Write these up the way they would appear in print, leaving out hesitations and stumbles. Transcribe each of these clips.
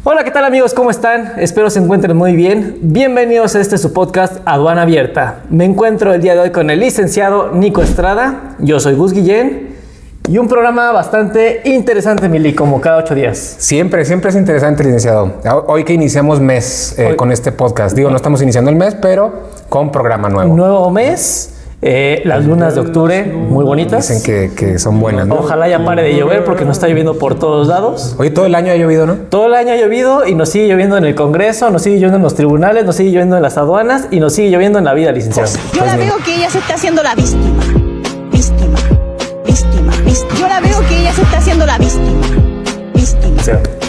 Hola, ¿qué tal amigos? ¿Cómo están? Espero se encuentren muy bien. Bienvenidos a su podcast Aduana Abierta. Me encuentro el día de hoy con el licenciado Nico Estrada. Yo soy Gus Guillén. Y un programa bastante interesante, Mili, como cada 8 días. Siempre es interesante, licenciado. Hoy que iniciamos mes con este podcast. Digo, no estamos iniciando el mes, pero con programa nuevo. Nuevo mes. Las lunas de octubre, muy bonitas. Dicen que son buenas, ¿no? Ojalá ya pare de llover porque nos está lloviendo por todos lados. Hoy todo el año ha llovido, ¿no? Todo el año ha llovido y nos sigue lloviendo en el Congreso, nos sigue lloviendo en los tribunales, nos sigue lloviendo en las aduanas y nos sigue lloviendo en la vida, licenciado. Yo la veo que ella se está haciendo la víctima. Yo la veo que ella se está haciendo la víctima.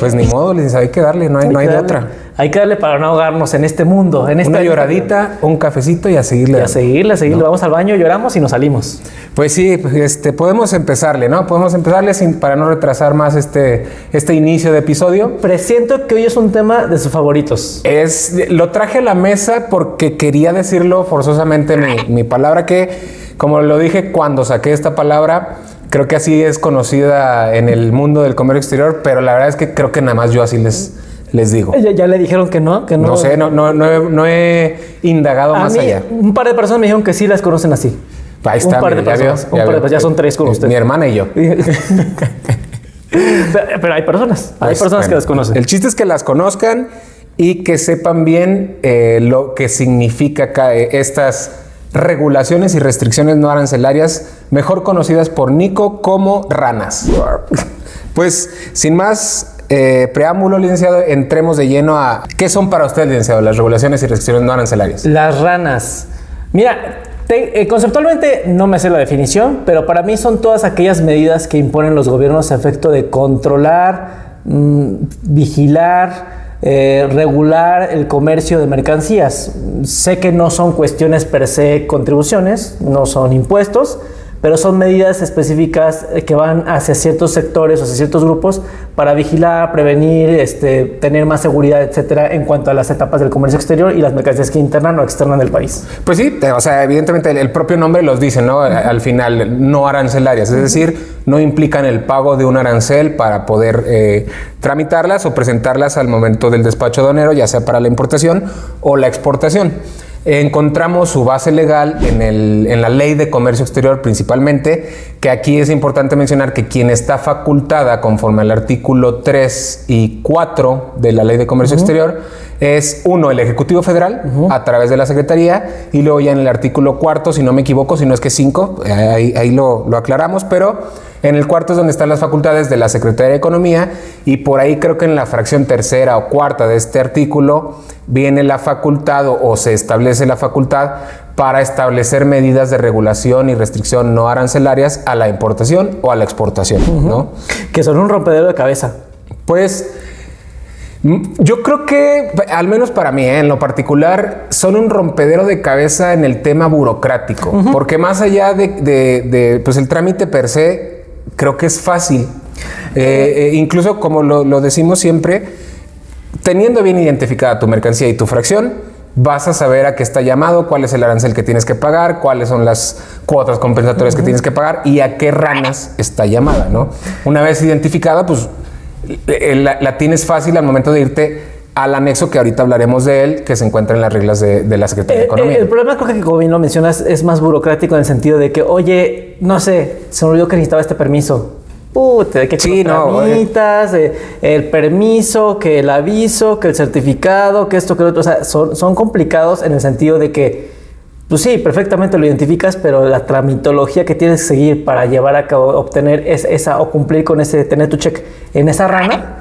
Pues ni modo, licenciado, hay que darle, no hay de otra. Hay que darle para no ahogarnos en este mundo. En Una lloradita, un cafecito y a seguirle. Y a seguirle. No. Vamos al baño, lloramos y nos salimos. Pues sí, podemos empezarle, ¿no? Podemos empezarle para no retrasar más este inicio de episodio. Presiento que hoy es un tema de sus favoritos. Lo traje a la mesa porque quería decirlo forzosamente mi palabra que, como lo dije cuando saqué esta palabra, creo que así es conocida en el mundo del comercio exterior, pero la verdad es que creo que nada más yo así les digo. ¿Ya le dijeron que no? No sé, no he indagado más allá. Un par de personas me dijeron que sí las conocen así. Ahí está, un par de personas. Ya son 3 con usted. Mi hermana y yo. Pero hay personas. Hay personas que las conocen. El chiste es que las conozcan y que sepan bien lo que significa estas regulaciones y restricciones no arancelarias, mejor conocidas por Nico como ranas. Pues, sin más preámbulo, licenciado, entremos de lleno a ¿qué son para usted, licenciado, las regulaciones y restricciones no arancelarias? Las ranas. Mira, conceptualmente no me sé la definición, pero para mí son todas aquellas medidas que imponen los gobiernos a efecto de controlar, vigilar, regular el comercio de mercancías. Sé que no son cuestiones per se contribuciones, no son impuestos, pero son medidas específicas que van hacia ciertos sectores o hacia ciertos grupos para vigilar, prevenir, tener más seguridad, etcétera, en cuanto a las etapas del comercio exterior y las mercancías que internan o externan del país. Pues sí, o sea, evidentemente el propio nombre los dice, ¿no? Al final, no arancelarias, es decir, no implican el pago de un arancel para poder tramitarlas o presentarlas al momento del despacho aduanero, ya sea para la importación o la exportación. Encontramos su base legal en la Ley de Comercio Exterior principalmente, que aquí es importante mencionar que quien está facultada conforme al artículo 3 y 4 de la Ley de Comercio Exterior es el Ejecutivo Federal a través de la Secretaría, y luego ya en el artículo 4, si no me equivoco, si no es que 5, ahí lo aclaramos, pero en el 4 es donde están las facultades de la Secretaría de Economía, y por ahí creo que en la fracción 3ª o 4ª de este artículo viene la facultad o se establece la facultad para establecer medidas de regulación y restricción no arancelarias a la importación o a la exportación, ¿no? Que son un rompedero de cabeza. Pues yo creo que, al menos para mí, en lo particular, son un rompedero de cabeza en el tema burocrático, porque más allá de pues el trámite per se, creo que es fácil. Incluso como lo decimos siempre, teniendo bien identificada tu mercancía y tu fracción, vas a saber a qué está llamado, cuál es el arancel que tienes que pagar, cuáles son las cuotas compensatorias que tienes que pagar y a qué ranas está llamada, ¿no? Una vez identificada, pues la tienes fácil al momento de irte al anexo que ahorita hablaremos de él, que se encuentra en las reglas de la Secretaría de Economía. El problema, creo que como bien lo mencionas, es más burocrático en el sentido de que, oye, no sé, se me olvidó que necesitaba este permiso. De que tramitas, el permiso, que el aviso, que el certificado, que esto, que lo otro. O sea, son complicados en el sentido de que, pues sí, perfectamente lo identificas, pero la tramitología que tienes que seguir para llevar a cabo, obtener esa o cumplir con tener tu check en esa rana,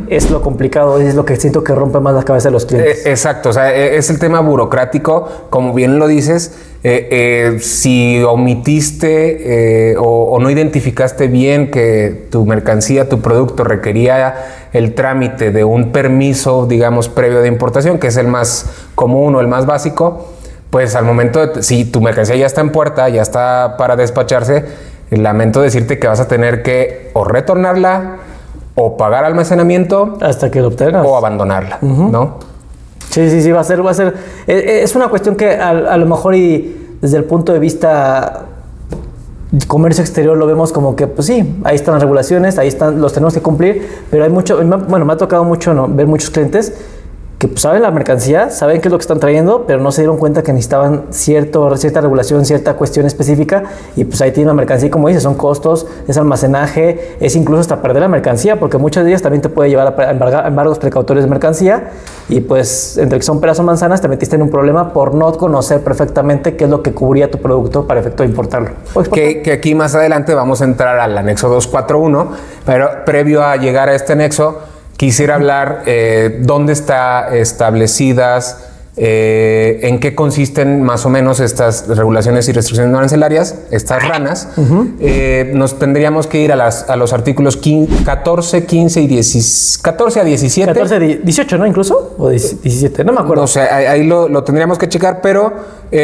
es lo complicado, es lo que siento que rompe más la cabeza de los clientes. Exacto, o sea, es el tema burocrático, como bien lo dices. Si omitiste o no identificaste bien que tu mercancía, tu producto requería el trámite de un permiso, digamos, previo de importación, que es el más común o el más básico, pues al momento si tu mercancía ya está en puerta, ya está para despacharse, lamento decirte que vas a tener que o retornarla o pagar almacenamiento hasta que lo obtengas o abandonarla, ¿no? Sí, va a ser. Es una cuestión que a lo mejor y desde el punto de vista Comercio exterior lo vemos como que, pues sí, ahí están las regulaciones, ahí están, los tenemos que cumplir, pero hay mucho, bueno, me ha tocado mucho ver muchos clientes que pues, saben la mercancía, saben qué es lo que están trayendo, pero no se dieron cuenta que necesitaban cierta regulación, cierta cuestión específica, y pues ahí tiene una mercancía, y como dices, son costos, es almacenaje, es incluso hasta perder la mercancía, porque muchas de ellas también te puede llevar a embargos precautorios de mercancía, y pues entre que son peras o manzanas te metiste en un problema por no conocer perfectamente qué es lo que cubría tu producto para efecto de importarlo. Que aquí más adelante vamos a entrar al anexo 241, pero previo a llegar a este anexo, quisiera hablar dónde están establecidas, en qué consisten más o menos estas regulaciones y restricciones no arancelarias, estas ranas. Nos tendríamos que ir a los artículos 14, 15 y 14 a 17. 14, 18, ¿no? Incluso, o 17, no me acuerdo. O sea, ahí lo tendríamos que checar, pero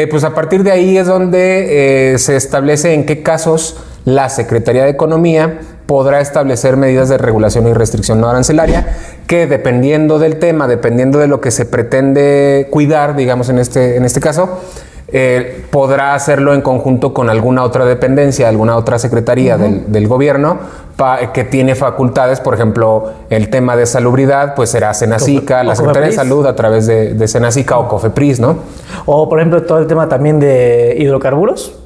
pues a partir de ahí es donde se establece en qué casos la Secretaría de Economía podrá establecer medidas de regulación y restricción no arancelaria que, dependiendo del tema, dependiendo de lo que se pretende cuidar, digamos en este caso, podrá hacerlo en conjunto con alguna otra dependencia, alguna otra secretaría del gobierno que tiene facultades. Por ejemplo, el tema de salubridad, pues será Senacica, la Secretaría de Salud a través de Senacica o Cofepris, ¿no? O, por ejemplo, todo el tema también de hidrocarburos.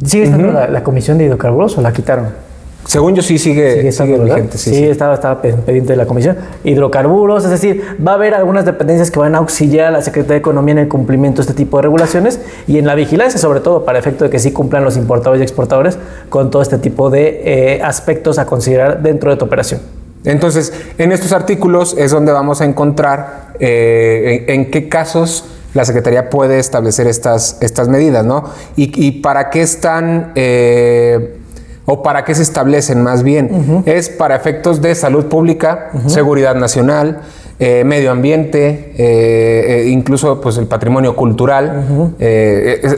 ¿Sigue estando la comisión de hidrocarburos o la quitaron? Según yo sí sigue vigente. Sí, estaba pendiente de la comisión. Hidrocarburos, es decir, va a haber algunas dependencias que van a auxiliar a la Secretaría de Economía en el cumplimiento de este tipo de regulaciones y en la vigilancia, sobre todo, para efecto de que sí cumplan los importadores y exportadores con todo este tipo de aspectos a considerar dentro de tu operación. Entonces, en estos artículos es donde vamos a encontrar en qué casos la Secretaría puede establecer estas medidas, ¿no? Y para qué están... o para qué se establecen más bien. Es para efectos de salud pública, seguridad nacional, medio ambiente, incluso pues el patrimonio cultural.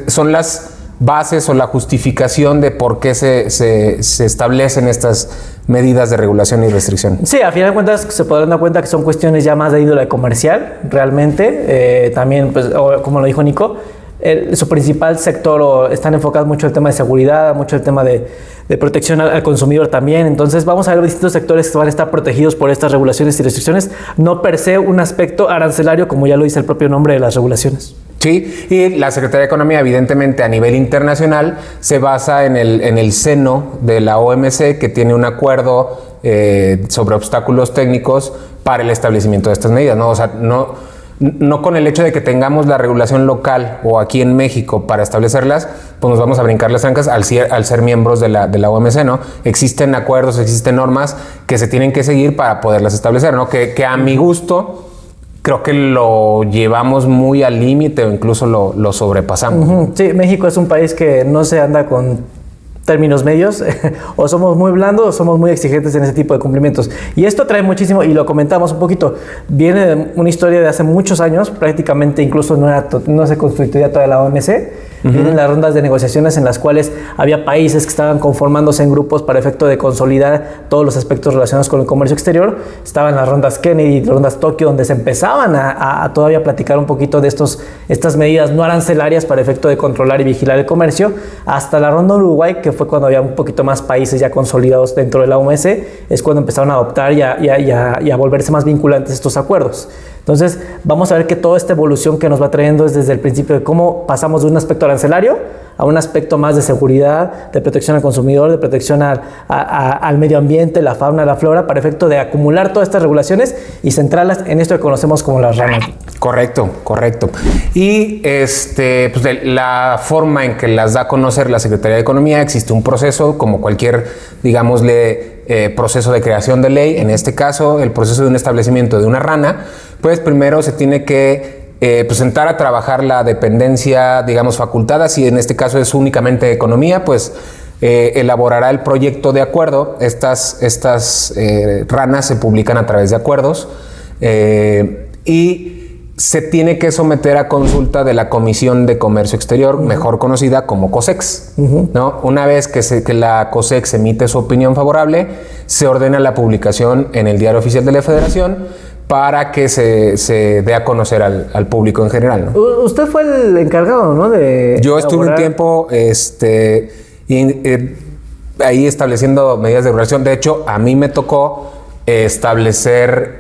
Son las bases o la justificación de por qué se establecen estas medidas de regulación y restricción. Sí, a final de cuentas se podrán dar cuenta que son cuestiones ya más de índole comercial, realmente. También, pues, como lo dijo Nico, su principal sector están enfocados mucho en el tema de seguridad, mucho en el tema de protección al consumidor también. Entonces vamos a ver distintos sectores que van a estar protegidos por estas regulaciones y restricciones, no per se un aspecto arancelario, como ya lo dice el propio nombre de las regulaciones. Sí, y la Secretaría de Economía, evidentemente, a nivel internacional, se basa en el seno de la OMC, que tiene un acuerdo sobre obstáculos técnicos para el establecimiento de estas medidas, ¿no? O sea, no con el hecho de que tengamos la regulación local o aquí en México para establecerlas, pues nos vamos a brincar las trancas al ser miembros de la OMC, ¿no? Existen acuerdos, existen normas que se tienen que seguir para poderlas establecer, ¿no? Que a mi gusto creo que lo llevamos muy al límite o incluso lo sobrepasamos. Sí, México es un país que no se anda con términos medios, o somos muy blandos o somos muy exigentes en ese tipo de cumplimientos. Y esto trae muchísimo, y lo comentamos un poquito, viene de una historia de hace muchos años, prácticamente incluso no se constituía toda la OMC. Vienen las rondas de negociaciones en las cuales había países que estaban conformándose en grupos para efecto de consolidar todos los aspectos relacionados con el comercio exterior. Estaban las rondas Kennedy, las rondas Tokio, donde se empezaban a todavía platicar un poquito de estas medidas no arancelarias para efecto de controlar y vigilar el comercio, hasta la ronda Uruguay, que fue cuando había un poquito más países ya consolidados dentro de la OMC, es cuando empezaron a adoptar y a volverse más vinculantes estos acuerdos. Entonces, vamos a ver que toda esta evolución que nos va trayendo es desde el principio de cómo pasamos de un aspecto arancelario a un aspecto más de seguridad, de protección al consumidor, de protección al medio ambiente, la fauna, la flora, para efecto de acumular todas estas regulaciones y centrarlas en esto que conocemos como las ranas. Correcto. Y pues de la forma en que las da a conocer la Secretaría de Economía, existe un proceso como cualquier, digámosle, proceso de creación de ley. En este caso, el proceso de un establecimiento de una rana, pues primero se tiene que sentar a trabajar la dependencia, digamos, facultada. Si en este caso es únicamente economía, pues elaborará el proyecto de acuerdo. Estas ranas se publican a través de acuerdos y se tiene que someter a consulta de la Comisión de Comercio Exterior, mejor conocida como COSEX, ¿no? Una vez que la COSEX emite su opinión favorable, se ordena la publicación en el Diario Oficial de la Federación para que se dé a conocer al público en general, ¿no? Usted fue el encargado, ¿no? Yo estuve un tiempo y ahí estableciendo medidas de regulación. De hecho, a mí me tocó establecer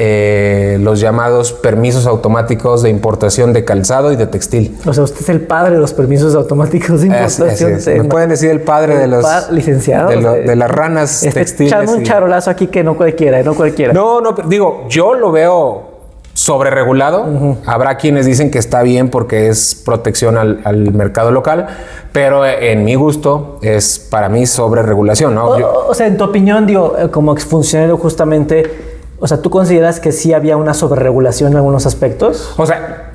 los llamados permisos automáticos de importación de calzado y de textil. O sea, usted es el padre de los permisos automáticos de importación. Me pueden decir el padre de los licenciados de las ranas textiles. Echando un charolazo aquí que no cualquiera, No, digo, yo lo veo sobreregulado. Habrá quienes dicen que está bien porque es protección al mercado local, pero en mi gusto es para mí sobreregulación, ¿no? O sea, en tu opinión, digo, como exfuncionario justamente, o sea, ¿tú consideras que sí había una sobreregulación en algunos aspectos? O sea,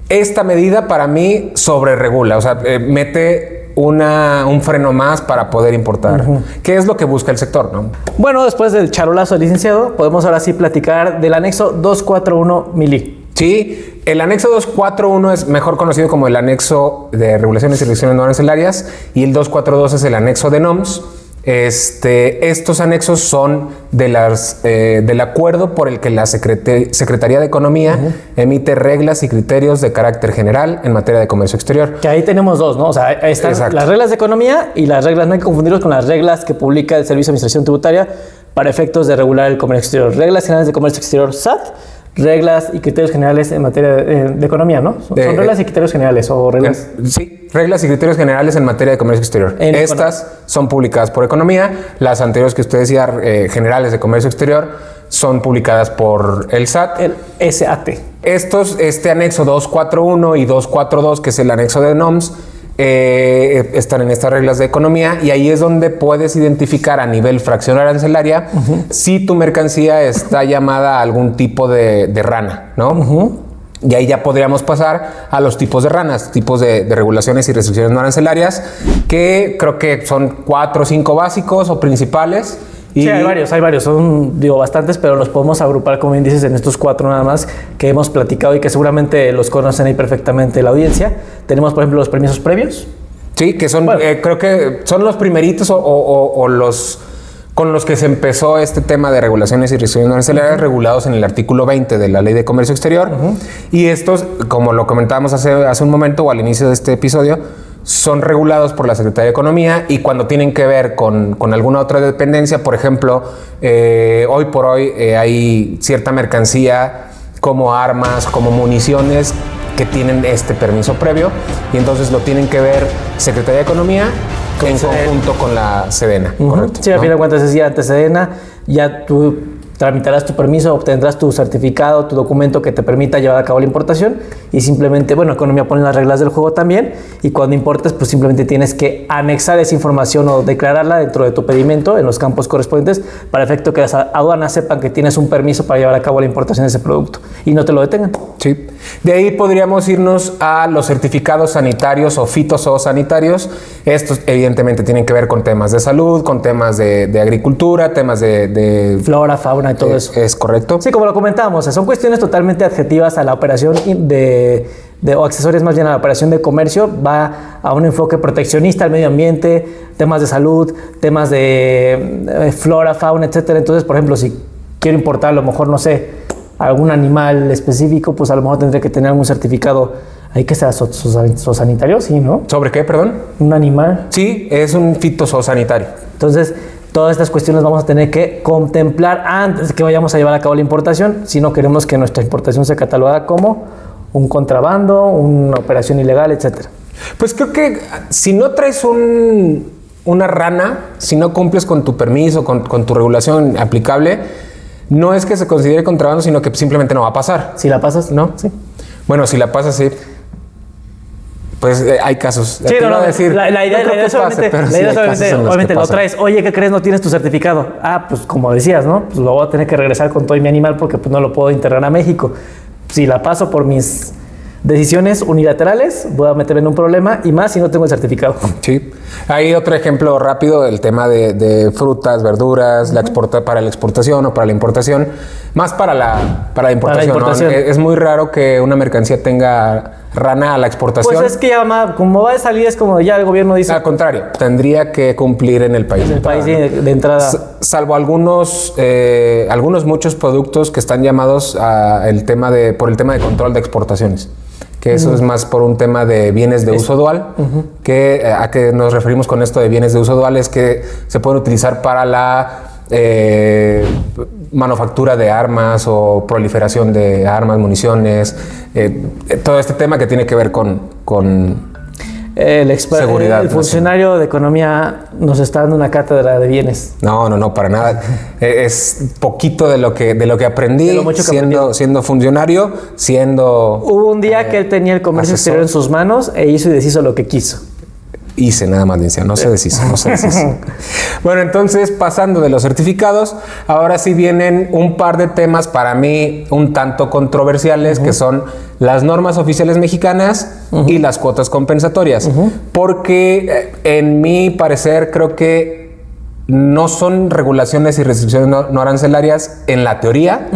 esta medida para mí sobreregula, o sea, mete un freno más para poder importar. ¿Qué es lo que busca el sector, no? Bueno, después del charolazo del licenciado, podemos ahora sí platicar del anexo 241 Mili. Sí, el anexo 241 es mejor conocido como el anexo de regulaciones y restricciones no arancelarias y el 242 es el anexo de NOMS. Estos anexos son del acuerdo por el que la Secretaría de Economía emite reglas y criterios de carácter general en materia de comercio exterior. Que ahí tenemos dos, ¿no? O sea, ahí están las reglas de economía y las reglas, no hay que confundirlos con las reglas que publica el Servicio de Administración Tributaria para efectos de regular el comercio exterior. Reglas generales de comercio exterior SAT, reglas y criterios generales en materia de economía, ¿no? Son reglas y criterios generales o reglas. Sí, reglas y criterios generales en materia de comercio exterior. Estas son publicadas por Economía. Las anteriores que usted decía, generales de comercio exterior, son publicadas por el SAT. El SAT. Este anexo 241 y 242, que es el anexo de NOMS, están en estas reglas de economía y ahí es donde puedes identificar a nivel fracción arancelaria si tu mercancía está llamada a algún tipo de rana, ¿no? Y ahí ya podríamos pasar a los tipos de ranas, tipos de regulaciones y restricciones no arancelarias, que creo que son 4 o 5 básicos o principales. Sí, hay varios, son bastantes, pero los podemos agrupar, como bien dices, en estos 4 nada más que hemos platicado y que seguramente los conocen ahí perfectamente la audiencia. Tenemos, por ejemplo, los permisos previos. Sí, que son, creo que son los primeritos o los con los que se empezó este tema de regulaciones y restricciones no arancelarias regulados en el artículo 20 de la Ley de Comercio Exterior. Y estos, como lo comentábamos hace un momento o al inicio de este episodio, son regulados por la Secretaría de Economía y cuando tienen que ver con alguna otra dependencia, por ejemplo, hoy por hoy hay cierta mercancía como armas, como municiones que tienen este permiso previo y entonces lo tienen que ver Secretaría de Economía en conjunto con la Sedena. Correcto, sí, a fin de cuentas decía ante Sedena, ya tú tramitarás tu permiso, obtendrás tu certificado, tu documento que te permita llevar a cabo la importación y simplemente, Economía pone las reglas del juego también y cuando importes, pues simplemente tienes que anexar esa información o declararla dentro de tu pedimento en los campos correspondientes para efecto que las aduanas sepan que tienes un permiso para llevar a cabo la importación de ese producto y no te lo detengan. Sí. De ahí podríamos irnos a los certificados sanitarios o fitosanitarios. Estos evidentemente tienen que ver con temas de salud, con temas de agricultura, temas de flora, fauna y todo eso. Es correcto. Sí, como lo comentábamos, son cuestiones totalmente adjetivas a la operación o accesorias más bien a la operación de comercio. Va a un enfoque proteccionista al medio ambiente, temas de salud, temas de flora, fauna, etcétera. Entonces, por ejemplo, si quiero importar a lo mejor, no sé, algún animal específico, pues a lo mejor tendré que tener algún certificado. ¿Hay que ser zoosanitario? Sí, ¿no? ¿Sobre qué, perdón? Un animal. Sí, es un fitosanitario. Entonces, todas estas cuestiones vamos a tener que contemplar antes de que vayamos a llevar a cabo la importación, si no queremos que nuestra importación sea catalogada como un contrabando, una operación ilegal, etcétera. Pues creo que si no traes una rana, si no cumples con tu permiso, con tu regulación aplicable, no es que se considere contrabando, sino que simplemente no va a pasar. Si la pasas, ¿no? Sí. Bueno, si la pasas, sí. Pues hay casos. Sí, no, decir, la idea es solamente, obviamente lo traes. Oye, ¿qué crees? No tienes tu certificado. Ah, pues como decías, ¿no? Pues lo voy a tener que regresar con todo mi animal porque pues no lo puedo internar a México. Si la paso por mis decisiones unilaterales, voy a meterme en un problema y más si no tengo el certificado. Sí. Hay otro ejemplo rápido, el tema de frutas, verduras, para la exportación o para la importación. Más para la importación. ¿No? Es muy raro que una mercancía tenga rana a la exportación. Pues es que ya, como va de salida, es como ya el gobierno dice. Al contrario, tendría que cumplir en el país. En el país de entrada. Salvo algunos muchos productos que están llamados por el tema de control de exportaciones, que eso es más por un tema de bienes de uso dual, que a qué nos referimos con esto de bienes de uso dual es que se pueden utilizar para la manufactura de armas o proliferación de armas, municiones, todo este tema que tiene que ver con seguridad. El funcionario de economía nos está dando una cátedra de bienes. No, para nada. Es poquito de lo que aprendí De lo mucho que siendo funcionario, siendo... Hubo un día que él tenía el comercio exterior en sus manos e hizo y deshizo lo que quiso. Hice nada más, licenciado, no se deshizo. Bueno, entonces, pasando de los certificados, ahora sí vienen un par de temas para mí un tanto controversiales, que son las normas oficiales mexicanas y las cuotas compensatorias. Porque, en mi parecer, creo que no son regulaciones y restricciones no arancelarias en la teoría,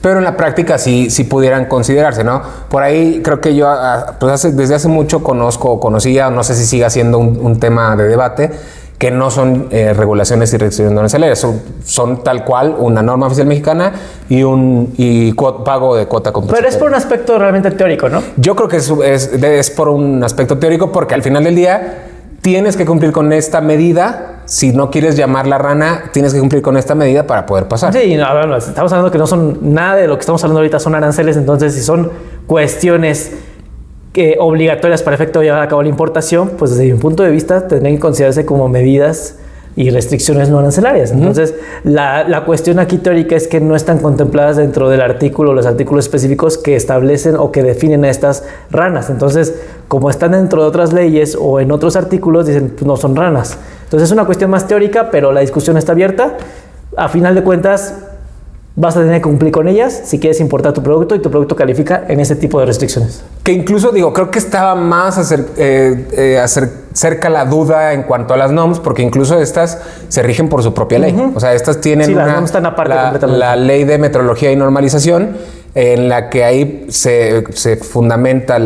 pero en la práctica sí pudieran considerarse, ¿no? Por ahí creo que yo pues desde hace mucho conocía, no sé si siga siendo un tema de debate, que no son regulaciones y restricciones no arancelarias, son tal cual una norma oficial mexicana y pago de cuota compensatoria. Pero es por un aspecto realmente teórico, ¿no? Yo creo que es por un aspecto teórico, porque al final del día tienes que cumplir con esta medida. Si no quieres llamar la rana, tienes que cumplir con esta medida para poder pasar. Sí, no, bueno, estamos hablando que no son nada de lo que estamos hablando ahorita, son aranceles. Entonces, si son cuestiones obligatorias para efecto de llevar a cabo la importación, pues desde mi punto de vista tendrían que considerarse como medidas y restricciones no arancelarias. Entonces, la cuestión aquí teórica es que no están contempladas dentro del artículo, los artículos específicos que establecen o que definen a estas ranas. Entonces, como están dentro de otras leyes o en otros artículos, dicen, pues no son ranas. Entonces, es una cuestión más teórica, pero la discusión está abierta. A final de cuentas, vas a tener que cumplir con ellas si quieres importar tu producto y tu producto califica en ese tipo de restricciones. Que incluso, creo que estaba más cerca la duda en cuanto a las NOMs, porque incluso estas se rigen por su propia ley. O sea, estas tienen las NOMs están aparte completamente. La ley de metrología y normalización, en la que ahí se fundamenta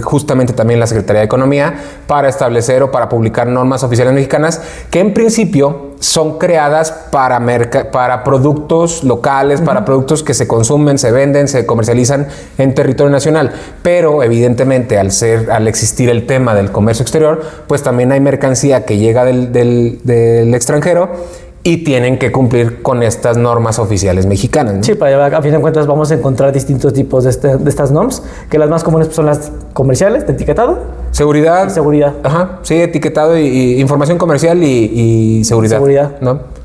justamente también la Secretaría de Economía para establecer o para publicar normas oficiales mexicanas que en principio son creadas para productos locales, para productos que se consumen, se venden, se comercializan en territorio nacional. Pero evidentemente al existir el tema del comercio exterior, pues también hay mercancía que llega del extranjero y tienen que cumplir con estas normas oficiales mexicanas, ¿no? Sí, a fin de cuentas vamos a encontrar distintos tipos de estas normas, que las más comunes son las comerciales, de etiquetado. Seguridad. Y seguridad. Ajá, sí, etiquetado y información comercial y seguridad. Seguridad. ¿No?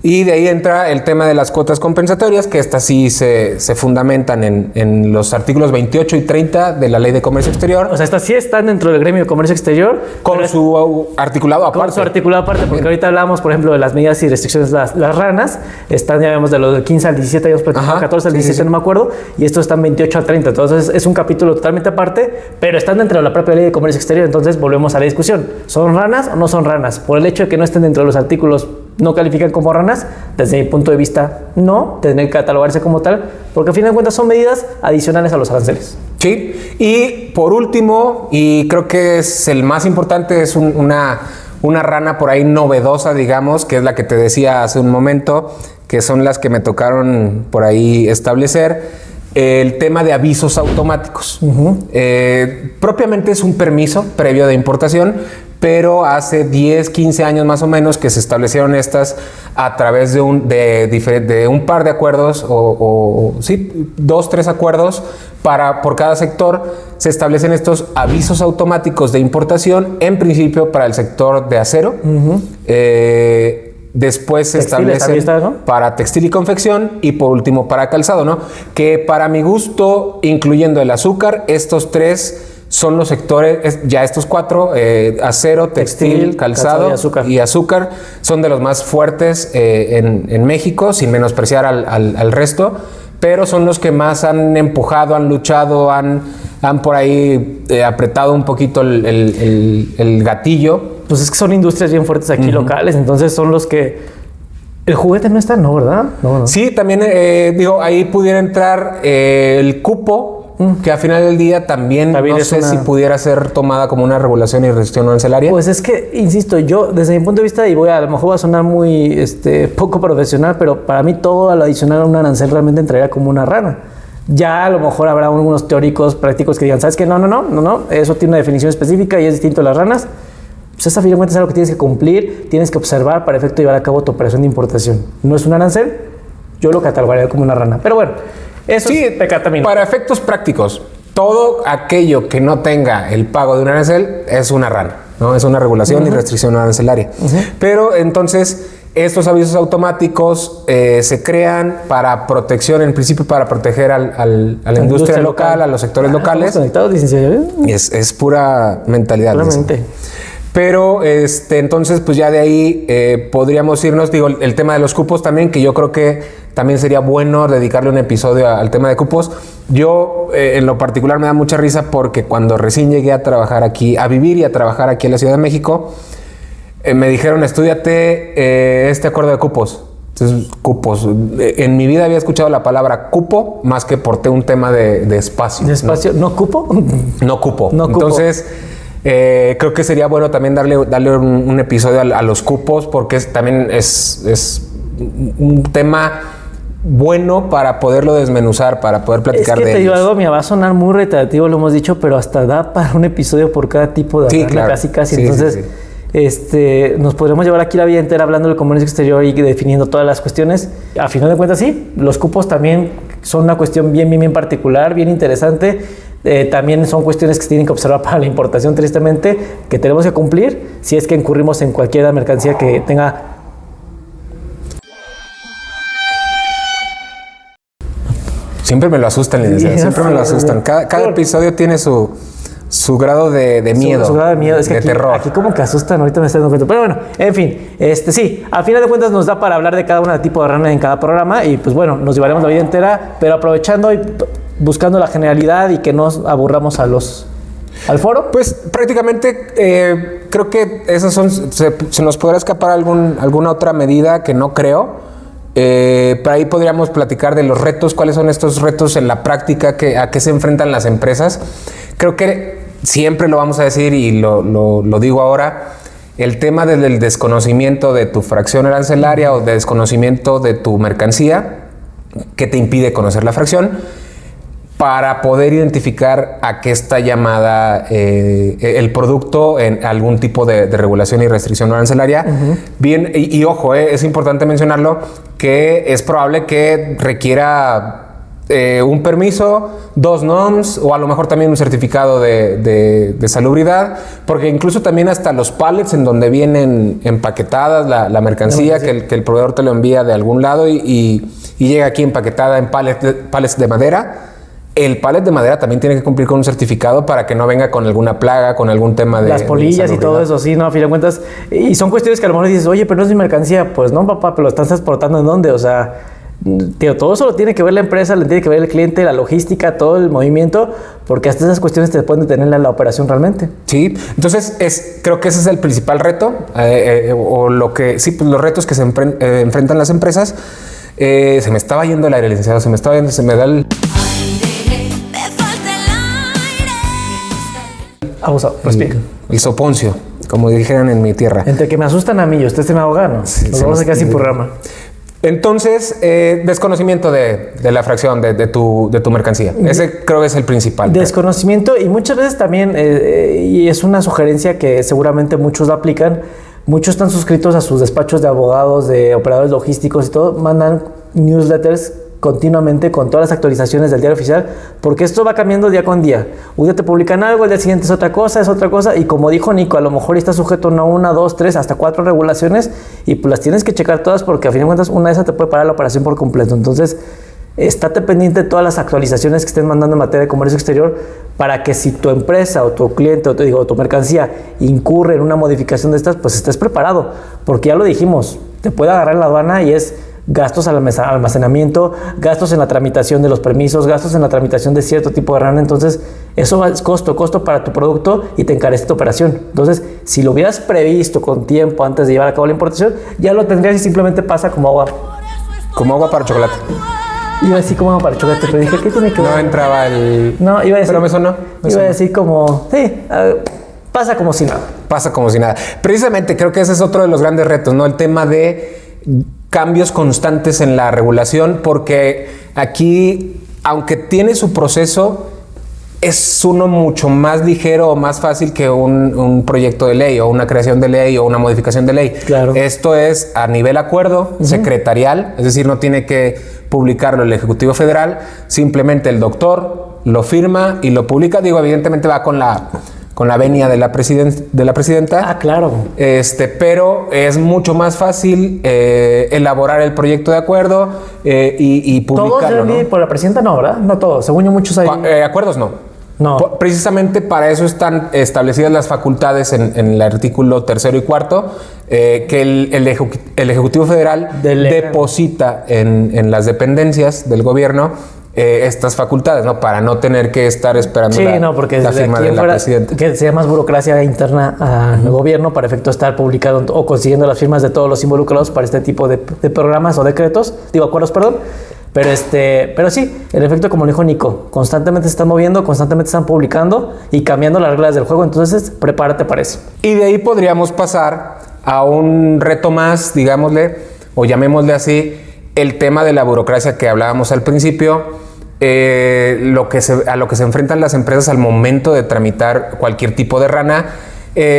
Y de ahí entra el tema de las cuotas compensatorias, que estas sí se fundamentan en los artículos 28 y 30 de la Ley de Comercio Exterior. O sea, estas sí están dentro del gremio de comercio exterior. Con su articulado aparte. Con su articulado aparte, porque ahorita hablábamos, por ejemplo, de las medidas y restricciones, las ranas. Están, ya vemos, de los del 15 al 17, habíamos platicado, 14 al 17, no me acuerdo. Y estos están 28 al 30. Entonces, es un capítulo totalmente aparte, pero están dentro de la propia Ley de Comercio Exterior. Entonces, volvemos a la discusión. ¿Son ranas o no son ranas? Por el hecho de que no estén dentro de los artículos, no califican como ranas. Desde mi punto de vista, no, tendrían que catalogarse como tal, porque al fin de cuentas son medidas adicionales a los aranceles. Sí, y por último, y creo que es el más importante, es una rana por ahí novedosa, digamos, que es la que te decía hace un momento, que son las que me tocaron por ahí establecer. El tema de avisos automáticos. Propiamente es un permiso previo de importación, pero hace 10, 15 años más o menos que se establecieron estas a través de un par de acuerdos sí, 2, 3 acuerdos por cada sector. Se establecen estos avisos automáticos de importación, en principio para el sector de acero. Después se establecen para textil y confección y por último para calzado, ¿no? Que para mi gusto, incluyendo el azúcar, estos tres son los sectores, ya estos cuatro, acero, textil, calzado y azúcar, son de los más fuertes en México, sin menospreciar al resto, pero son los que más han empujado, han luchado, han por ahí apretado un poquito el gatillo. Pues es que son industrias bien fuertes aquí locales, entonces son los que... El juguete no está, ¿no? ¿Verdad? No. Sí, también ahí pudiera entrar el cupo, que al final del día también no sé si pudiera ser tomada como una regulación y restricción arancelaria. Pues es que, insisto, yo desde mi punto de vista, y a lo mejor voy a sonar muy poco profesional, pero para mí todo lo adicional a un arancel realmente entraría como una rana. Ya a lo mejor habrá algunos teóricos prácticos que digan, ¿sabes qué? No, eso tiene una definición específica y es distinto a las ranas. Pues esa, a fin de cuentas, es algo que tienes que cumplir, tienes que observar para efecto de llevar a cabo tu operación de importación. No es un arancel, yo lo catalogaría como una rana. Pero bueno, eso Sí, es pecatamino. para efectos prácticos, todo aquello que no tenga el pago de un arancel es una rana, ¿no? Es una regulación y restricción arancelaria. Pero entonces, estos avisos automáticos se crean para protección, en principio para proteger a la industria local, a los sectores locales. ¿Estamos conectados, licenciado? Es pura mentalidad. Claramente. Pero entonces, pues ya de ahí podríamos irnos, digo, el tema de los cupos también, que yo creo que también sería bueno dedicarle un episodio al tema de cupos. Yo, en lo particular, me da mucha risa porque cuando recién llegué a trabajar aquí, a vivir y a trabajar aquí en la Ciudad de México, me dijeron, estúdiate este acuerdo de cupos. Entonces, cupos. En mi vida había escuchado la palabra cupo más que por un tema de espacio. ¿De espacio? ¿No cupo? No cupo. No cupo. Entonces, creo que sería bueno también darle un episodio a los cupos porque también es un tema bueno para poderlo desmenuzar, para poder platicar es que de te digo ellos. algo, mira, va a sonar muy reiterativo, lo hemos dicho, pero hasta da para un episodio por cada tipo de Sí, rana, claro. casi. Sí, Entonces, sí. Nos podremos llevar aquí la vida entera hablando del comercio exterior y definiendo todas las cuestiones. A final de cuentas, sí, los cupos también son una cuestión bien particular, bien interesante. También son cuestiones que se tienen que observar para la importación, tristemente, que tenemos que cumplir si es que incurrimos en cualquier mercancía que tenga. Siempre me lo asustan, licenciado. Siempre me lo asustan. Cada episodio tiene su grado de miedo. Su grado de miedo. Es que de aquí, terror. aquí como que asustan, ahorita me estoy dando cuenta. Pero bueno, en fin, sí, al final de cuentas nos da para hablar de cada una de tipo de rana en cada programa y pues bueno, nos llevaremos la vida entera, pero aprovechando y buscando la generalidad y que no aburramos al foro. Pues prácticamente creo que esas son. Se nos podrá escapar alguna otra medida que no creo. Por ahí podríamos platicar de los retos, cuáles son estos retos en la práctica, a qué se enfrentan las empresas. Creo que siempre lo vamos a decir y lo digo ahora, el tema del desconocimiento de tu fracción arancelaria o de desconocimiento de tu mercancía, que te impide conocer la fracción, para poder identificar a qué está llamada el producto en algún tipo de regulación y restricción arancelaria. Bien, y ojo, es importante mencionarlo, que es probable que requiera un permiso, 2 NOMS o a lo mejor también un certificado de salubridad, porque incluso también hasta los pallets en donde vienen empaquetadas la mercancía, que el proveedor te lo envía de algún lado y llega aquí empaquetada en pallets de madera. El pallet de madera también tiene que cumplir con un certificado para que no venga con alguna plaga, con algún tema de... Las polillas y todo eso, sí, ¿no? A fin de cuentas. Y son cuestiones que a lo mejor dices, oye, pero no es mi mercancía. Pues no, papá, pero lo estás transportando ¿en dónde? O sea, tío, todo eso lo tiene que ver la empresa, lo tiene que ver el cliente, la logística, todo el movimiento, porque hasta esas cuestiones te pueden detener la operación realmente. Sí, entonces creo que ese es el principal reto, o lo que... Sí, pues los retos que se enfrentan las empresas. Se me estaba yendo el aire, licenciado, se me da el... Abusado, respira. El soponcio, como dijeron en mi tierra. Entre que me asustan a mí y usted se me ahoga, ¿no? Sí, Nos vamos a quedar sin programa. Entonces, desconocimiento de la fracción de tu mercancía. Ese creo que es el principal. Desconocimiento y muchas veces también, y es una sugerencia que seguramente muchos la aplican, muchos están suscritos a sus despachos de abogados, de operadores logísticos y todo, mandan newsletters continuamente con todas las actualizaciones del diario oficial, porque esto va cambiando día con día. Un día te publican algo, el día siguiente es otra cosa, y como dijo Nico, a lo mejor está sujeto a 1, 2, 3, hasta 4 regulaciones, y pues las tienes que checar todas, porque a fin de cuentas una de esas te puede parar la operación por completo. Entonces, estate pendiente de todas las actualizaciones que estén mandando en materia de comercio exterior, para que si tu empresa o tu cliente o tu mercancía incurre en una modificación de estas, pues estés preparado, porque ya lo dijimos, te puede agarrar en la aduana y es gastos al almacenamiento, gastos en la tramitación de los permisos, gastos en la tramitación de cierto tipo de rana. Entonces, eso es costo costo para tu producto y te encarece tu operación. Entonces, si lo hubieras previsto con tiempo antes de llevar a cabo la importación, ya lo tendrías y simplemente pasa como agua. Como agua para chocolate. Iba a decir como agua para chocolate, pero dije, ¿qué tiene que ver? No entraba el... No, iba a decir... Pero me sonó. Iba a decir como... Sí, pasa como si nada. Pasa como si nada. Precisamente creo que ese es otro de los grandes retos, ¿no? El tema de cambios constantes en la regulación, porque aquí aunque tiene su proceso, es uno mucho más ligero o más fácil que un proyecto de ley o una creación de ley o una modificación de ley. Claro. Esto es a nivel acuerdo secretarial, es decir, no tiene que publicarlo el Ejecutivo Federal, simplemente el doctor lo firma y lo publica. Digo, evidentemente va con la venia de la presidenta. Ah, claro. Pero es mucho más fácil elaborar el proyecto de acuerdo y publicarlo. ¿Todos deben ir por la presidenta? No, ¿verdad? No todos. Según yo, muchos hay. Acuerdos no. No. Precisamente para eso están establecidas las facultades en el artículo 3 y 4, que el Ejecutivo Federal deposita en las dependencias del gobierno estas facultades, ¿no? Para no tener que estar esperando la firma de la presidenta. Que sea más burocracia interna al gobierno para efecto de estar publicado o consiguiendo las firmas de todos los involucrados para este tipo de programas o decretos, acuerdos, perdón. Pero sí, en efecto, como lo dijo Nico, constantemente se están moviendo, constantemente están publicando y cambiando las reglas del juego. Entonces, prepárate para eso. Y de ahí podríamos pasar a un reto más, digámosle, o llamémosle así, el tema de la burocracia que hablábamos al principio, a lo que se enfrentan las empresas al momento de tramitar cualquier tipo de rana.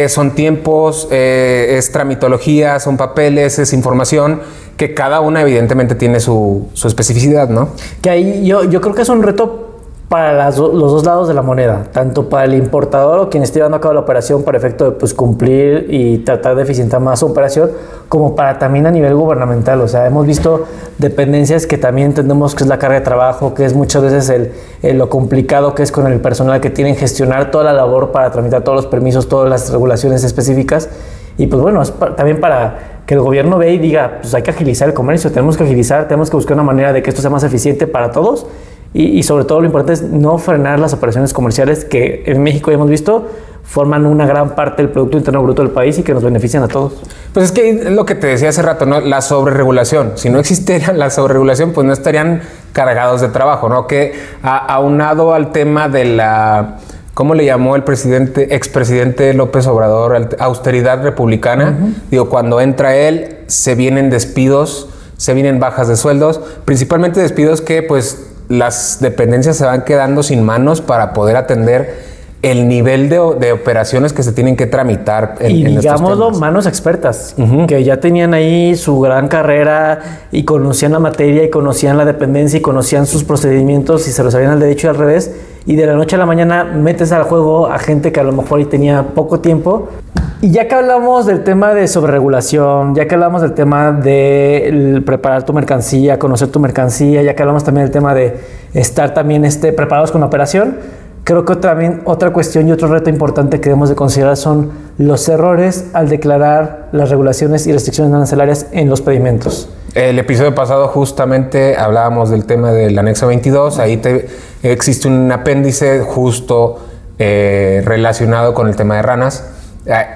Son tiempos, es tramitología, son papeles, es información, que cada una evidentemente tiene su especificidad, ¿no? Que ahí yo creo que es un reto para los dos lados de la moneda, tanto para el importador o quien esté llevando a cabo la operación para efecto de cumplir y tratar de eficientar más su operación, como para también a nivel gubernamental. O sea, hemos visto dependencias que también entendemos que es la carga de trabajo, que es muchas veces lo complicado que es con el personal que tienen gestionar toda la labor para tramitar todos los permisos, todas las regulaciones específicas. Y pues bueno, es también para que el gobierno vea y diga, pues hay que agilizar el comercio, tenemos que agilizar, tenemos que buscar una manera de que esto sea más eficiente para todos. Y sobre todo lo importante es no frenar las operaciones comerciales que en México ya hemos visto forman una gran parte del Producto Interno Bruto del país y que nos benefician a todos. Pues es que es lo que te decía hace rato, ¿no? La sobreregulación. Si no existiera la sobreregulación, pues no estarían cargados de trabajo, ¿no? Que aunado al tema de la... ¿Cómo le llamó el expresidente López Obrador? Austeridad republicana. Digo, cuando entra él, se vienen despidos, se vienen bajas de sueldos, principalmente despidos que pues las dependencias se van quedando sin manos para poder atender el nivel de operaciones que se tienen que tramitar en digámoslo, manos expertas, que ya tenían ahí su gran carrera y conocían la materia y conocían la dependencia y conocían sus procedimientos y se lo sabían al derecho y al revés. Y de la noche a la mañana metes al juego a gente que a lo mejor tenía poco tiempo. Y ya que hablamos del tema de sobreregulación, ya que hablamos del tema de preparar tu mercancía, conocer tu mercancía, ya que hablamos también del tema de estar también preparados con la operación, creo que también otra cuestión y otro reto importante que debemos de considerar son los errores al declarar las regulaciones y restricciones arancelarias en los pedimentos. El episodio pasado justamente hablábamos del tema del anexo 22, ahí existe un apéndice justo relacionado con el tema de ranas.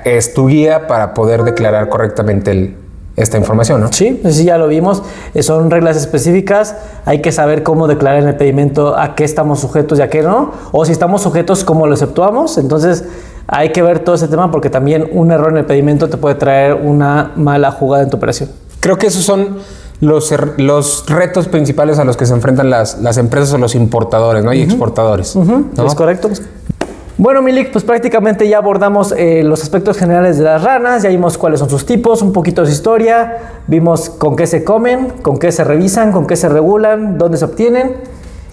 Es tu guía para poder declarar correctamente esta información, ¿no? Sí, ya lo vimos. Son reglas específicas. Hay que saber cómo declarar en el pedimento a qué estamos sujetos y a qué no. O si estamos sujetos, cómo lo exceptuamos. Entonces, hay que ver todo ese tema porque también un error en el pedimento te puede traer una mala jugada en tu operación. Creo que esos son los retos principales a los que se enfrentan las empresas o los importadores, ¿no? Y exportadores. ¿No? Es correcto. Bueno, Milik, pues prácticamente ya abordamos los aspectos generales de las ranas, ya vimos cuáles son sus tipos, un poquito de su historia, vimos con qué se comen, con qué se revisan, con qué se regulan, dónde se obtienen.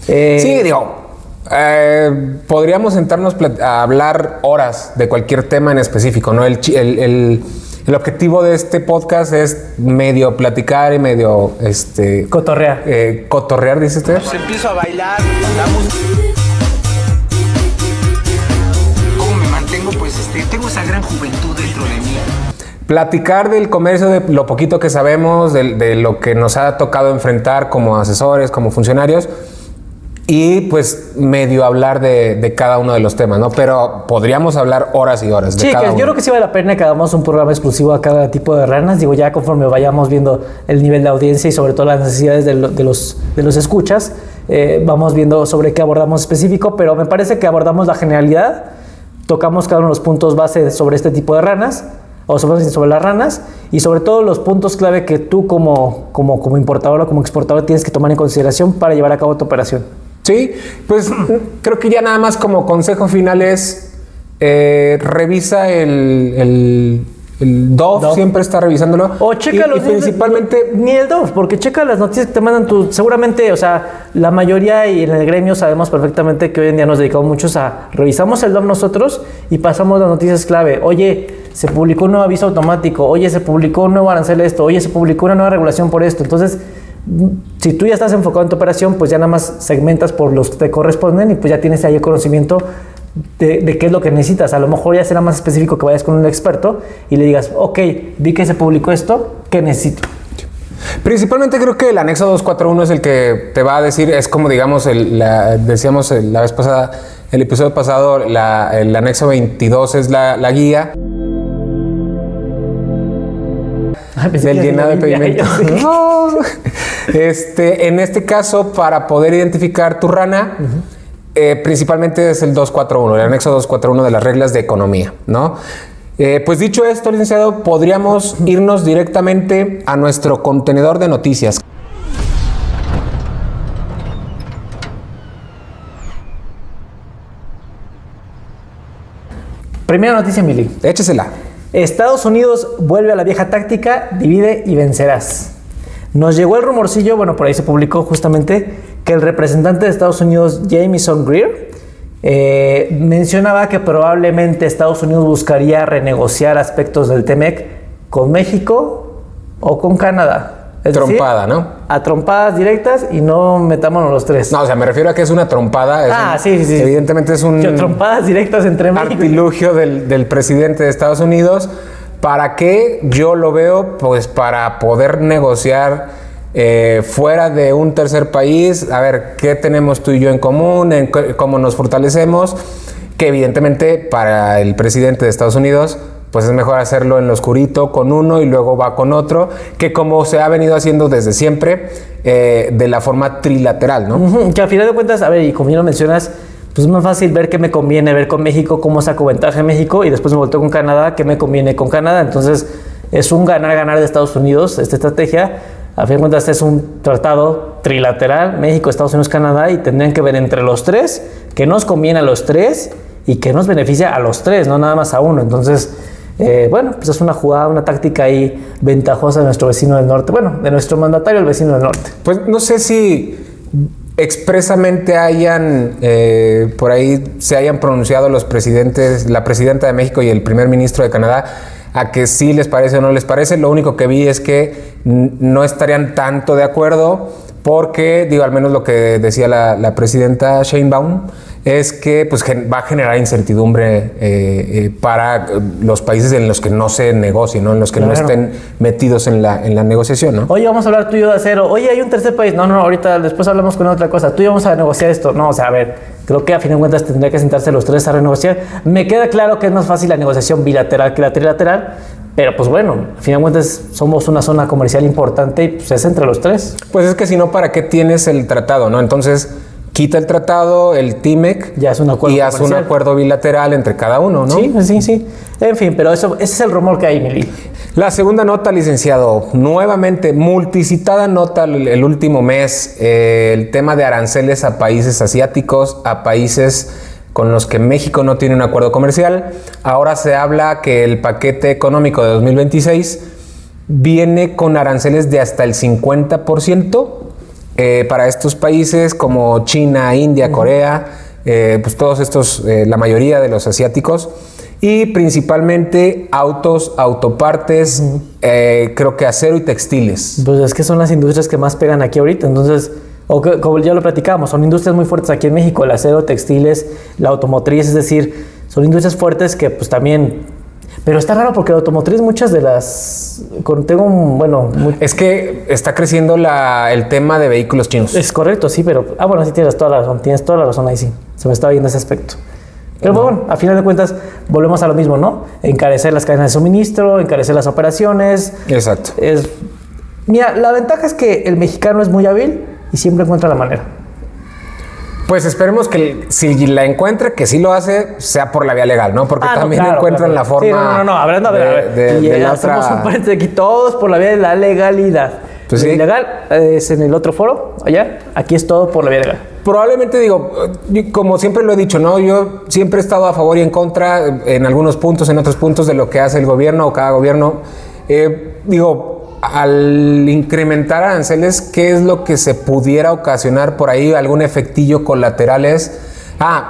Sí, digo, podríamos sentarnos a hablar horas de cualquier tema en específico, ¿no? El objetivo de este podcast es medio platicar y medio cotorrear. Cotorrear, dice usted. Pues empiezo a bailar, la música. Tengo esa gran juventud dentro de mí. Platicar del comercio, de lo poquito que sabemos, de lo que nos ha tocado enfrentar como asesores, como funcionarios, y pues medio hablar de cada uno de los temas, ¿no? Pero podríamos hablar horas y horas de cada uno. Yo creo que sí vale la pena que hagamos un programa exclusivo a cada tipo de ranas. Digo, ya conforme vayamos viendo el nivel de audiencia y sobre todo las necesidades de los escuchas, vamos viendo sobre qué abordamos específico, pero me parece que abordamos la generalidad. Tocamos cada uno de los puntos base sobre este tipo de ranas, o sobre las ranas, y sobre todo los puntos clave que tú como importador o como exportador tienes que tomar en consideración para llevar a cabo tu operación. Sí, pues creo que ya nada más como consejo final es revisa el Dove, siempre está revisándolo. O checa y principalmente... Ni el Dove, porque checa las noticias que te mandan seguramente, o sea, la mayoría y en el gremio sabemos perfectamente que hoy en día nos dedicamos muchos a... Revisamos el Dove nosotros y pasamos las noticias clave. Oye, se publicó un nuevo aviso automático. Oye, se publicó un nuevo arancel esto. Oye, se publicó una nueva regulación por esto. Entonces, si tú ya estás enfocado en tu operación, pues ya nada más segmentas por los que te corresponden y pues ya tienes ahí el conocimiento de qué es lo que necesitas. A lo mejor ya será más específico que vayas con un experto y le digas, ok, vi que se publicó esto, ¿qué necesito? Principalmente creo que el anexo 241 es el que te va a decir, es como digamos, decíamos la vez pasada, el episodio pasado, el anexo 22 es la guía del llenado de pedimento. No. En este caso, para poder identificar tu rana, principalmente es el 241, el anexo 241 de las reglas de economía, ¿no? Pues dicho esto, licenciado, podríamos irnos directamente a nuestro contenedor de noticias. Primera noticia, Mili. Échesela. Estados Unidos vuelve a la vieja táctica, divide y vencerás. Nos llegó el rumorcillo, bueno, por ahí se publicó justamente, que el representante de Estados Unidos, Jamieson Greer, mencionaba que probablemente Estados Unidos buscaría renegociar aspectos del TEMEC con México o con Canadá. Es trompada, decir, ¿no? A trompadas directas y no metámonos los tres. No, o sea, me refiero a que es una trompada. Sí. Evidentemente es un... trompadas directas entre México artilugio del presidente de Estados Unidos. ¿Para qué? Yo lo veo, pues, para poder negociar fuera de un tercer país, a ver qué tenemos tú y yo en común, cómo nos fortalecemos, que evidentemente para el presidente de Estados Unidos pues es mejor hacerlo en lo oscurito con uno y luego va con otro, que como se ha venido haciendo desde siempre, de la forma trilateral, ¿no? Que al final de cuentas, a ver, y como ya lo mencionas, pues es más fácil ver qué me conviene ver con México, cómo saco ventaja en México, y después me volteo con Canadá, qué me conviene con Canadá. Entonces es un ganar-ganar de Estados Unidos, esta estrategia. A fin de cuentas es un tratado trilateral, México, Estados Unidos, Canadá, y tendrían que ver entre los tres, que nos conviene a los tres y que nos beneficia a los tres, no nada más a uno. Entonces, bueno, pues es una jugada, una táctica ahí ventajosa de nuestro vecino del norte, bueno, de nuestro mandatario, el vecino del norte. Pues no sé si expresamente hayan, por ahí se hayan pronunciado los presidentes, la presidenta de México y el primer ministro de Canadá, a que sí les parece o no les parece. Lo único que vi es que no estarían tanto de acuerdo porque, digo, al menos lo que decía la presidenta Sheinbaum, es que pues, va a generar incertidumbre para los países en los que no se negocie, ¿no? En los que no estén metidos en la negociación, ¿no? Oye, vamos a hablar tú y yo de acero. Oye, hay un tercer país. No, ahorita después hablamos con otra cosa. Tú y yo vamos a negociar esto. No, o sea, a ver, creo que a fin de cuentas tendría que sentarse los tres a renegociar. Me queda claro que es más fácil la negociación bilateral que la trilateral, pero pues bueno, a fin de cuentas somos una zona comercial importante y pues es entre los tres. Pues es que si no, ¿para qué tienes el tratado, no? Entonces quita el tratado, el TIMEC, ya es un acuerdo y haz un acuerdo bilateral entre cada uno, ¿no? Sí. En fin, pero ese es el rumor que hay, Mili. La segunda nota, licenciado, nuevamente multicitada nota el último mes, el tema de aranceles a países asiáticos, a países con los que México no tiene un acuerdo comercial. Ahora se habla que el paquete económico de 2026 viene con aranceles de hasta el 50%. Para estos países como China, India, Corea, pues todos estos, la mayoría de los asiáticos, y principalmente autos, autopartes, creo que acero y textiles. Pues es que son las industrias que más pegan aquí ahorita, entonces, como ya lo platicábamos, son industrias muy fuertes aquí en México, el acero, textiles, la automotriz, es decir, son industrias fuertes que pues también... Pero está raro porque la automotriz, muchas de las... Es que está creciendo el tema de vehículos chinos. Es correcto, sí, pero... bueno, sí tienes toda la razón ahí, sí. Se me estaba viendo ese aspecto. Pero bueno, a final de cuentas, volvemos a lo mismo, ¿no? Encarecer las cadenas de suministro, encarecer las operaciones. Exacto. Mira, la ventaja es que el mexicano es muy hábil y siempre encuentra la manera. Pues esperemos que si la encuentre, que sí lo hace, sea por la vía legal, ¿no? Porque también encuentran la forma. Sí, hablando de la otra... Hacemos un paréntesis aquí, todos por la vía de la legalidad. Pues lo ilegal es en el otro foro, allá. Aquí es todo por la vía legal. Probablemente como siempre lo he dicho, ¿no? Yo siempre he estado a favor y en contra en algunos puntos, en otros puntos de lo que hace el gobierno o cada gobierno. Al incrementar aranceles, ¿qué es lo que se pudiera ocasionar por ahí? Algún efectillo colateral es...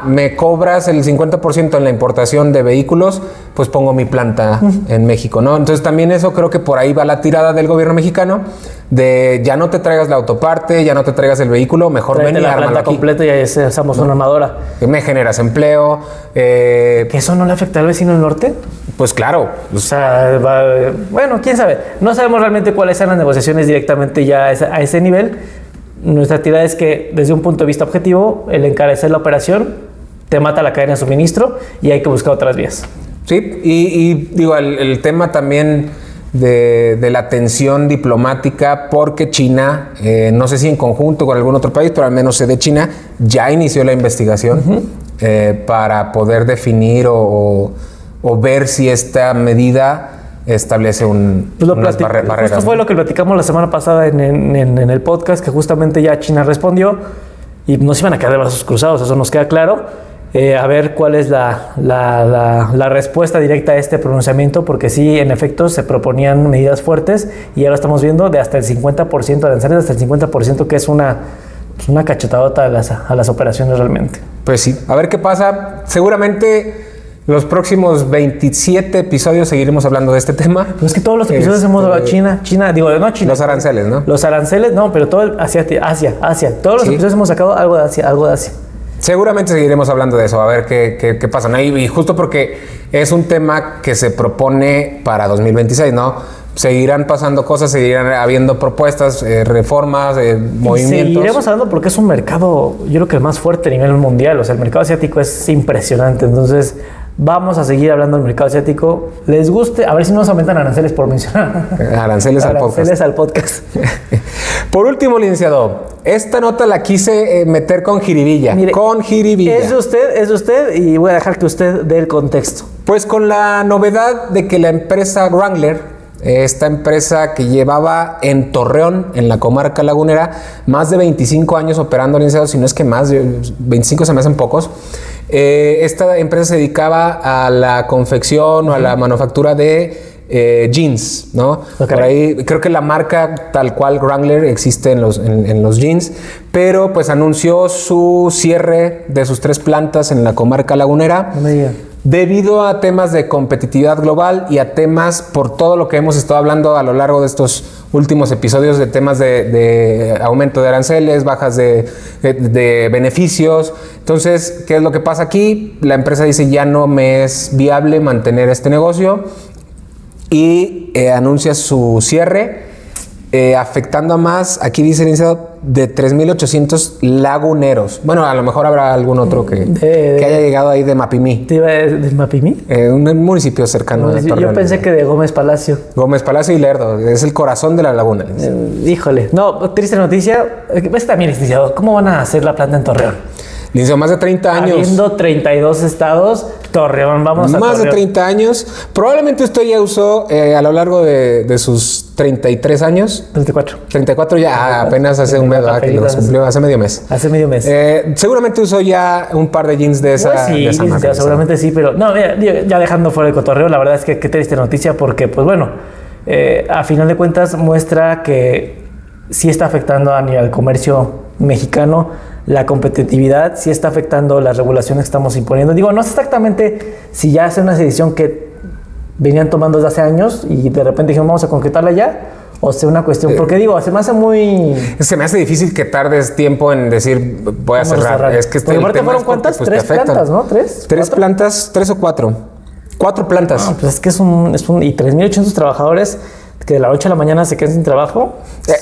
me cobras el 50% en la importación de vehículos, pues pongo mi planta en México, ¿no? Entonces también eso creo que por ahí va la tirada del gobierno mexicano de ya no te traigas la autoparte, ya no te traigas el vehículo, mejor ven y la ármalo planta aquí. completa y ahí usamos una armadora. Me generas empleo. ¿Que eso no le afecta al vecino del norte? Pues claro. O sea, bueno, quién sabe. No sabemos realmente cuáles son las negociaciones directamente ya a ese nivel. Nuestra tirada es que desde un punto de vista objetivo, el encarecer la operación te mata la cadena de suministro y hay que buscar otras vías. Sí, y el tema también de la tensión diplomática, porque China, no sé si en conjunto con algún otro país, pero al menos sé de China, ya inició la investigación para poder definir o ver si esta medida establece unas barreras. Esto fue lo que platicamos la semana pasada en el podcast, que justamente ya China respondió y nos iban a quedar de brazos cruzados, eso nos queda claro. A ver cuál es la respuesta directa a este pronunciamiento, porque sí, en efecto, se proponían medidas fuertes y ahora estamos viendo de hasta el 50% de aranceles, hasta el 50%, que es una cachetadota a las operaciones realmente. Pues sí, a ver qué pasa. Seguramente los próximos 27 episodios seguiremos hablando de este tema. Pero es que todos los episodios hemos hablado de China, no China. Los aranceles, ¿no? Los aranceles, no, pero todo Asia. Todos los episodios hemos sacado algo de Asia. Seguramente seguiremos hablando de eso, a ver qué pasa, ¿no? Y justo porque es un tema que se propone para 2026, ¿no? Seguirán pasando cosas, seguirán habiendo propuestas, reformas, movimientos. Seguiremos hablando porque es un mercado, yo creo que el más fuerte a nivel mundial. O sea, el mercado asiático es impresionante. Entonces, vamos a seguir hablando del mercado asiático. Les guste, a ver si nos aumentan aranceles por mencionar. Aranceles al podcast. Por último, licenciado, esta nota la quise meter con jiribilla. Mire, con jiribilla. Es de usted y voy a dejar que usted dé el contexto. Pues con la novedad de que la empresa Wrangler, esta empresa que llevaba en Torreón, en la comarca lagunera, más de 25 años operando, licenciado, si no es que más, 25 se me hacen pocos. Esta empresa se dedicaba a la confección o a la manufactura de jeans, ¿no? Okay. Por ahí creo que la marca tal cual Wrangler existe en los jeans, pero pues anunció su cierre de sus 3 plantas en la comarca lagunera. No me diga. Debido a temas de competitividad global y a temas por todo lo que hemos estado hablando a lo largo de estos últimos episodios, de temas de aumento de aranceles, bajas de beneficios. Entonces, ¿qué es lo que pasa aquí? La empresa dice ya no me es viable mantener este negocio y anuncia su cierre, afectando a más, aquí dice el licenciado, de 3,800 laguneros. Bueno, a lo mejor habrá algún otro que haya llegado ahí de Mapimí. ¿De Mapimí? Un municipio cercano de Torreón. Yo pensé que de Gómez Palacio. Gómez Palacio y Lerdo, es el corazón de la laguna. Híjole, no, triste noticia. También, licenciado, ¿cómo van a hacer la planta en Torreón? Licenciado, más de 30 años. Habiendo 32 estados, Torreón, vamos a Más Torreón. de 30 años. Probablemente usted ya usó a lo largo de sus 33 años. 34. 34 ya apenas hace un mes, que los cumplió hace medio mes. Hace medio mes. Seguramente usó ya un par de jeans de esa, pues sí, de esa marca. Seguramente sí, pero no, ya dejando fuera el cotorreo, la verdad es que qué triste noticia porque, pues bueno, a final de cuentas muestra que sí está afectando a nivel comercio mexicano. La competitividad sí está afectando las regulaciones que estamos imponiendo. Digo, no sé exactamente si ya es una decisión que venían tomando desde hace años y de repente dijimos vamos a concretarla ya, o sea una cuestión, porque digo, se me hace muy... Se me hace difícil que tardes tiempo en decir voy a cerrar. Es que porque aparte fueron cuántas, pues, 3 plantas, ¿no? ¿Tres plantas, 3 o 4. 4 plantas. No, pues es que es un y 3,800 trabajadores que de la noche a la mañana se queden sin trabajo.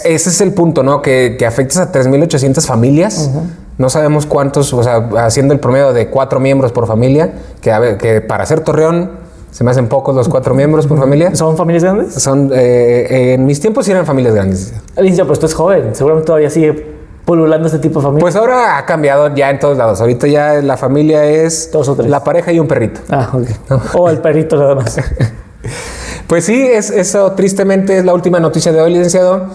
Ese es el punto, ¿no? Que afectes a 3,800 familias. No sabemos cuántos, o sea, haciendo el promedio de 4 miembros por familia, que para hacer Torreón se me hacen pocos los 4 miembros por familia. ¿Son familias grandes? Son, en mis tiempos sí eran familias grandes. Alicia, pues tú eres joven, seguramente todavía sigue pululando este tipo de familia. Pues ahora ha cambiado ya en todos lados. Ahorita ya la familia es 2 o 3. La pareja y un perrito. Ah, ok. No. O el perrito nada más. Pues sí, eso tristemente es la última noticia de hoy, licenciado.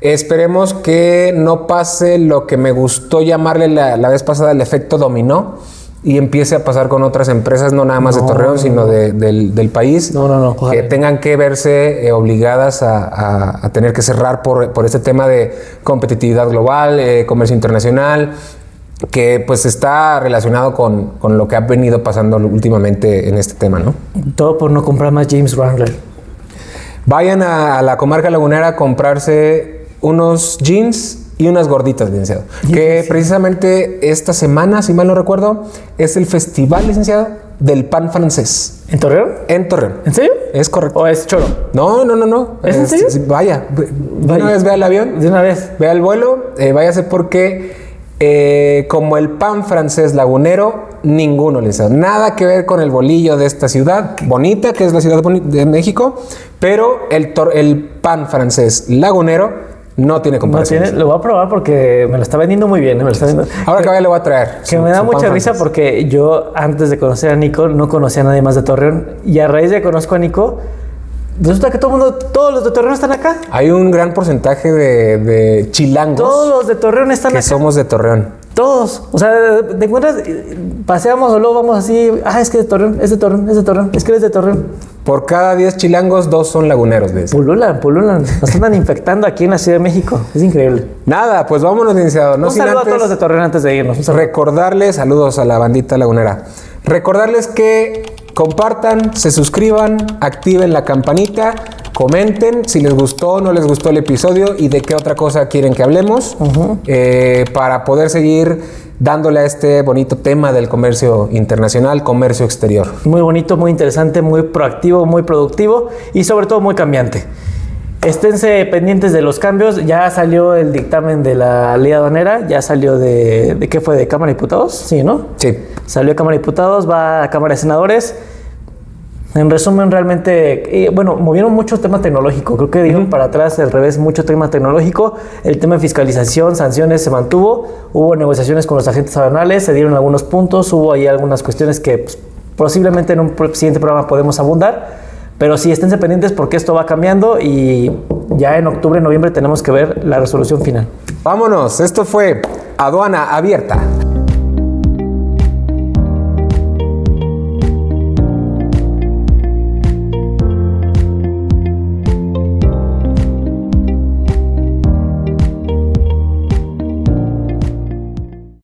Esperemos que no pase lo que me gustó llamarle la vez pasada el efecto dominó y empiece a pasar con otras empresas, no nada más de Torreón, sino del país, No, que tengan que verse obligadas a tener que cerrar por este tema de competitividad global, comercio internacional, que pues está relacionado con lo que ha venido pasando últimamente en este tema, ¿no? Todo por no comprar más James Wrangler. Vayan a la comarca lagunera a comprarse unos jeans y unas gorditas, licenciado. Que precisamente esta semana, si mal no recuerdo, es el festival, licenciado, del pan francés. ¿En Torreón? En Torreón. ¿En serio? Es correcto. ¿O es choro? No. ¿Es en serio? Vaya. De una vez vea el avión. De una vez. Vea el vuelo. Váyase porque como el pan francés lagunero, ninguno, licenciado. Nada que ver con el bolillo de esta ciudad bonita, que es la ciudad de México, pero el pan francés lagunero no tiene comparación. No tiene, lo voy a probar porque me lo está vendiendo muy bien. Me lo está vendiendo. Ahora que vaya le voy a traer. Que me da mucha risa porque yo antes de conocer a Nico no conocía a nadie más de Torreón. Y a raíz de que conozco a Nico, resulta que todos los de Torreón están acá. Hay un gran porcentaje de chilangos. Todos los de Torreón están que acá. somos de Torreón. Todos. O sea, te encuentras, paseamos o luego vamos así. Es que es de Torreón, es de Torreón, es de Torreón. Es que eres de Torreón. Por cada 10 chilangos, 2 son laguneros, ¿ves? Pululan. Nos andan infectando aquí en la Ciudad de México. Es increíble. Nada, pues vámonos, licenciado. No Un saludo a todos los de Torreón antes de irnos. Recordarles, saludos a la bandita lagunera. Recordarles que compartan, se suscriban, activen la campanita, comenten si les gustó o no les gustó el episodio y de qué otra cosa quieren que hablemos para poder seguir dándole a este bonito tema del comercio internacional, comercio exterior. Muy bonito, muy interesante, muy proactivo, muy productivo y sobre todo muy cambiante. Esténse pendientes de los cambios. Ya salió el dictamen de la ley aduanera, ya salió ¿de qué fue? ¿De Cámara de Diputados? Sí, ¿no? Sí. Salió de Cámara de Diputados, va a Cámara de Senadores. En resumen, realmente, movieron mucho tema tecnológico. Creo que dieron para atrás, al revés, mucho tema tecnológico. El tema de fiscalización, sanciones se mantuvo. Hubo negociaciones con los agentes aduanales, se dieron algunos puntos. Hubo ahí algunas cuestiones que posiblemente en un siguiente programa podemos abundar. Pero sí, esténse pendientes porque esto va cambiando y ya en octubre, noviembre tenemos que ver la resolución final. Vámonos, esto fue Aduana Abierta.